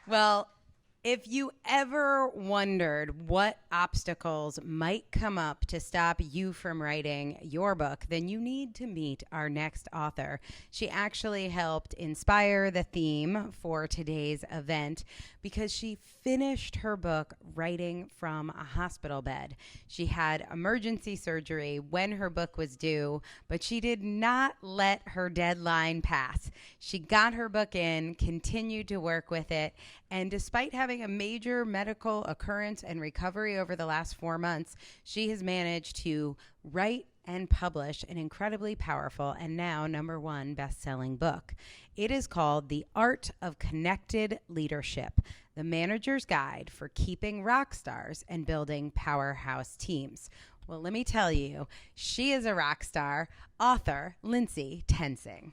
Well, if you ever wondered what obstacles might come up to stop you from writing your book, then you need to meet our next author. She actually helped inspire the theme for today's event because she finished her book writing from a hospital bed. She had emergency surgery when her book was due, but she did not let her deadline pass. She got her book in, continued to work with it, and despite having a major medical occurrence and recovery over the last 4 months, she has managed to write and publish an incredibly powerful and now #1 best-selling book. It is called The Art of Connected Leadership, the Manager's Guide for Keeping Rock Stars and Building Powerhouse Teams. Well, let me tell you, she is a rock star, author Lyndsay Toensing.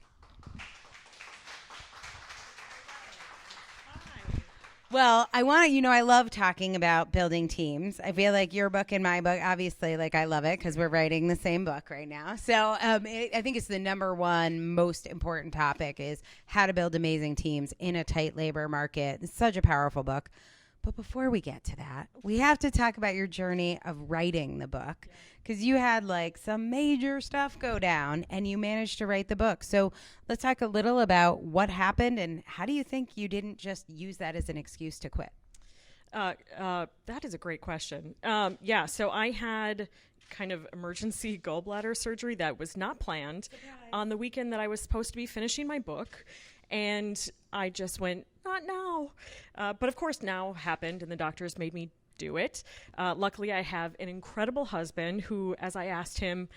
Well, I love talking about building teams. I feel like your book and my book, obviously, like I love it because we're writing the same book right now. So I think it's the #1 most important topic is how to build amazing teams in a tight labor market. It's such a powerful book. But before we get to that, we have to talk about your journey of writing the book because you had like some major stuff go down and you managed to write the book. So let's talk a little about what happened and how do you think you didn't just use that as an excuse to quit? That is a great question. So I had kind of emergency gallbladder surgery that was not planned on the weekend that I was supposed to be finishing my book. And I just went, not now. But of course now happened and the doctors made me do it. Luckily, I have an incredible husband who, as I asked him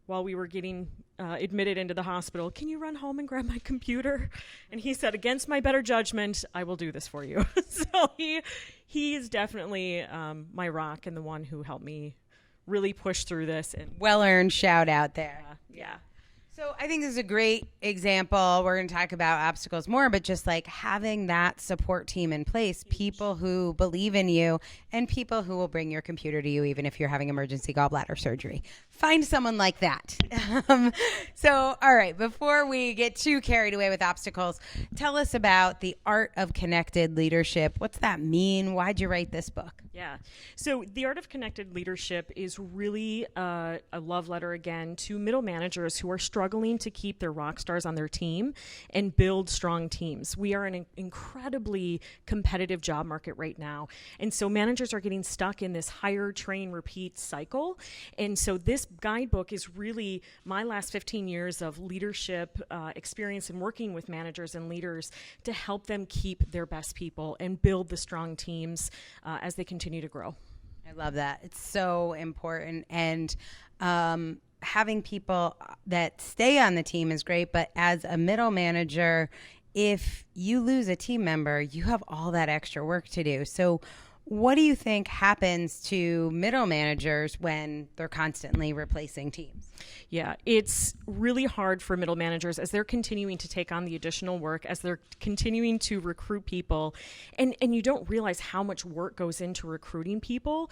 while we were getting admitted into the hospital, can you run home and grab my computer? And he said, against my better judgment, I will do this for you. So he is definitely my rock and the one who helped me really push through this. And well-earned shout out there. Yeah. So I think this is a great example. We're going to talk about obstacles more, but just like having that support team in place, people who believe in you and people who will bring your computer to you, even if you're having emergency gallbladder surgery. Find someone like that. So, all right, before we get too carried away with obstacles, tell us about the art of connected leadership. What's that mean? Why'd you write this book? Yeah. So the art of connected leadership is really a love letter, again, to middle managers who are struggling to keep their rock stars on their team and build strong teams. We are in an incredibly competitive job market right now. And so managers are getting stuck in this hire, train, repeat cycle. And so this guidebook is really my last 15 years of leadership experience in working with managers and leaders to help them keep their best people and build the strong teams as they continue to grow. I love that. It's so important. And having people that stay on the team is great. But as a middle manager, if you lose a team member, you have all that extra work to do. So what do you think happens to middle managers when they're constantly replacing teams? Yeah, it's really hard for middle managers as they're continuing to take on the additional work, as they're continuing to recruit people, and you don't realize how much work goes into recruiting people.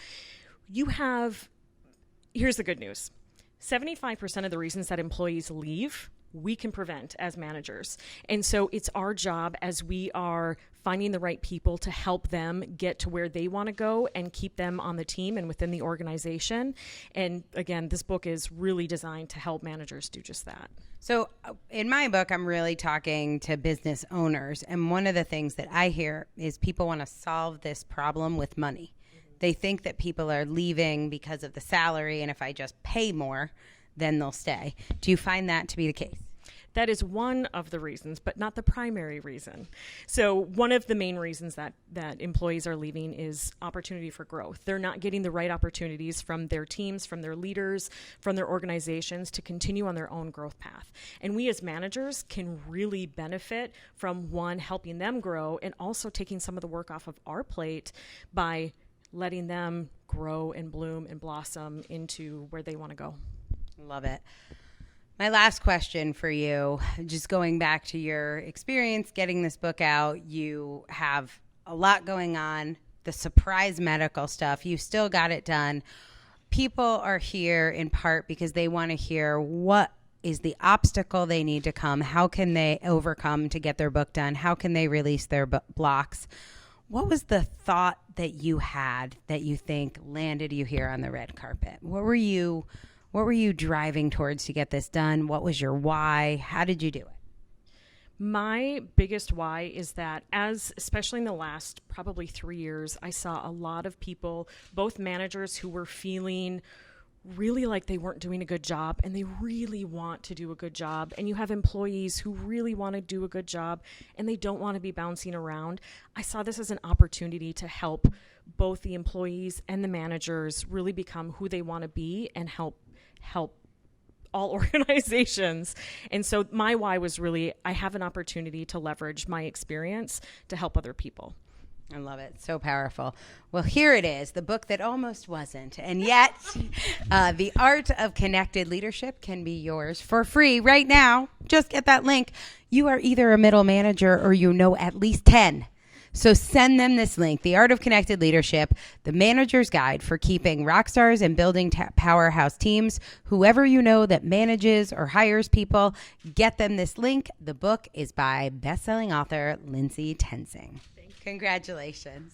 Here's the good news. 75% of the reasons that employees leave, we can prevent as managers. And so it's our job as we are finding the right people to help them get to where they want to go and keep them on the team and within the organization. And again, this book is really designed to help managers do just that. So in my book, I'm really talking to business owners. And one of the things that I hear is people want to solve this problem with money. They think that people are leaving because of the salary, and if I just pay more, then they'll stay. Do you find that to be the case? That is one of the reasons, but not the primary reason. So one of the main reasons that employees are leaving is opportunity for growth. They're not getting the right opportunities from their teams, from their leaders, from their organizations to continue on their own growth path. And we as managers can really benefit from, one, helping them grow, and also taking some of the work off of our plate by letting them grow and bloom and blossom into where they want to go. Love it. My last question for you, just going back to your experience getting this book out, you have a lot going on, the surprise medical stuff, you still got it done. People are here in part because they want to hear what is the obstacle they need to come? How can they overcome to get their book done? How can they release their blocks? What was the thought that you had that you think landed you here on the red carpet? What were you driving towards to get this done? What was your why? How did you do it? My biggest why is that especially in the last probably 3 years, I saw a lot of people, both managers who were feeling really like they weren't doing a good job and they really want to do a good job. And you have employees who really want to do a good job and they don't want to be bouncing around. I saw this as an opportunity to help both the employees and the managers really become who they want to be and help all organizations. And so my why was really, I have an opportunity to leverage my experience to help other people. I love it. So powerful. Well, here it is, the book that almost wasn't. And yet, The Art of Connected Leadership can be yours for free right now. Just get that link. You are either a middle manager or you know at least 10. So send them this link, The Art of Connected Leadership, the manager's guide for keeping rock stars and building powerhouse teams. Whoever you know that manages or hires people, get them this link. The book is by best-selling author Lyndsay Toensing. Congratulations.